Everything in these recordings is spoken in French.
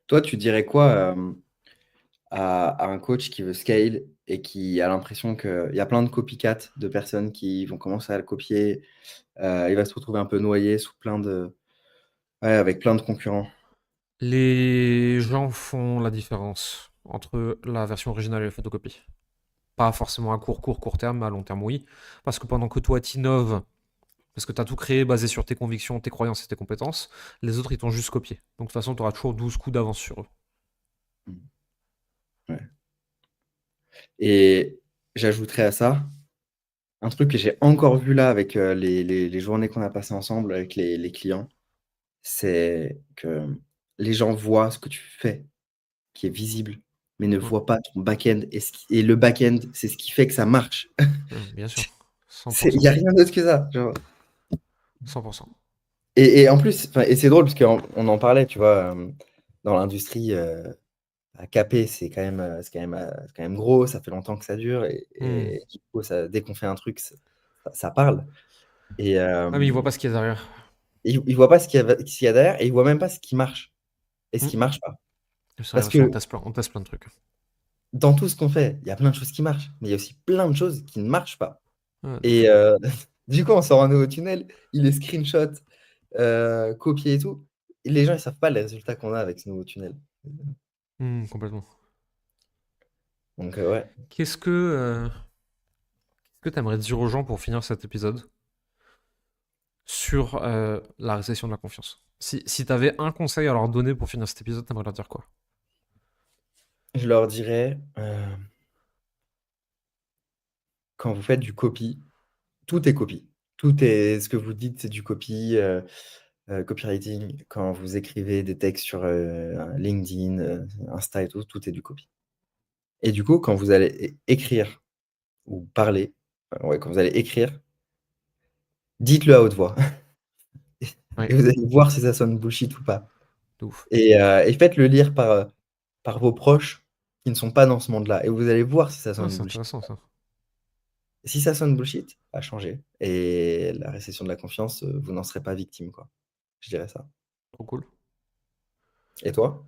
Toi, tu dirais quoi à un coach qui veut scale et qui a l'impression qu'il y a plein de copycat de personnes qui vont commencer à le copier. Il va se retrouver un peu noyé sous ouais, avec plein de concurrents. Les gens font la différence entre la version originale et la photocopie. Pas forcément à court terme, mais à long terme, oui. Parce que pendant que toi, t'innoves, parce que t'as tout créé basé sur tes convictions, tes croyances et tes compétences, les autres, ils t'ont juste copié. Donc de toute façon, t'auras toujours 12 coups d'avance sur eux. Mm. Ouais. Et j'ajouterais à ça un truc que j'ai encore vu là avec les journées qu'on a passées ensemble avec les clients, c'est que les gens voient ce que tu fais qui est visible, mais ne Mm. voient pas ton back-end. Et le back-end, c'est ce qui fait que ça marche. Bien sûr. Il 100%. n'y a rien d'autre que ça. Genre. 100%. Et en plus, et c'est drôle parce qu'on en parlait, tu vois, dans l'industrie, à KP, c'est quand même gros, ça fait longtemps que ça dure, Mm. et du coup, dès qu'on fait un truc, ça parle. Et Ah, mais ils voient pas ce qu'il y a derrière. ils voient pas ce qu'il y a derrière, et ils voient même pas ce qui marche et ce Mm. qui marche pas. C'est vrai Parce aussi, que on teste plein de trucs. dans tout ce qu'on fait, il y a plein de choses qui marchent, mais il y a aussi plein de choses qui ne marchent pas. Ouais, de Et ouf. du coup, on sort un nouveau tunnel, il est screenshot, copié et tout. Et les gens, ils savent pas les résultats qu'on a avec ce nouveau tunnel. Complètement. Donc, ouais. Qu'est-ce que t'aimerais dire aux gens pour finir cet épisode sur la récession de la confiance? Si t'avais un conseil à leur donner pour finir cet épisode, t'aimerais leur dire quoi? Je leur dirais, quand vous faites du copy, tout est copy. Tout est ce que vous dites, c'est du copy, copywriting. Quand vous écrivez des textes sur LinkedIn, Insta et tout, tout est du copy. Et du coup, quand vous allez écrire ou parler, ouais, quand vous allez écrire, dites-le à haute voix. Ouais, Et vous allez voir si ça sonne bullshit ou pas. de ouf. Et faites-le lire par vos proches qui ne sont pas dans ce monde-là. Et vous allez voir si ça Ah, sonne c'est bullshit. intéressant ça. Si ça sonne bullshit, à changer. Et la récession de la confiance, vous n'en serez pas victime, quoi. Je dirais ça. Trop cool. Et toi?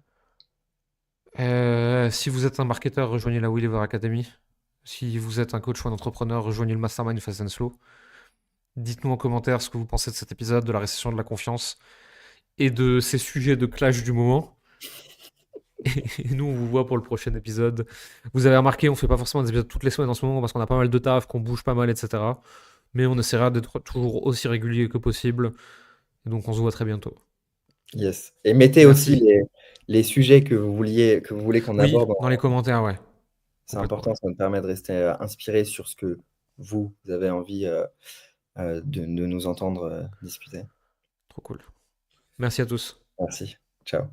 Si vous êtes un marketeur, rejoignez la Williver Academy. Si vous êtes un coach ou un entrepreneur, rejoignez le Mastermind Fast and Slow. Dites-nous en commentaire ce que vous pensez de cet épisode, de la récession de la confiance et de ces sujets de clash du moment. Et nous, on vous voit pour le prochain épisode. Vous avez remarqué, on fait pas forcément des épisodes toutes les semaines en ce moment parce qu'on a pas mal de taf, qu'on bouge pas mal, etc. Mais on essaiera d'être toujours aussi régulier que possible. Et donc, on se voit très bientôt. Yes. Et mettez aussi Merci. les sujets que vous voulez qu'on Oui, aborde. dans les commentaires, ouais. C'est Complètement. important, ça me permet de rester inspiré sur ce que vous avez envie de nous entendre discuter. Trop cool. Merci à tous. Merci. Ciao.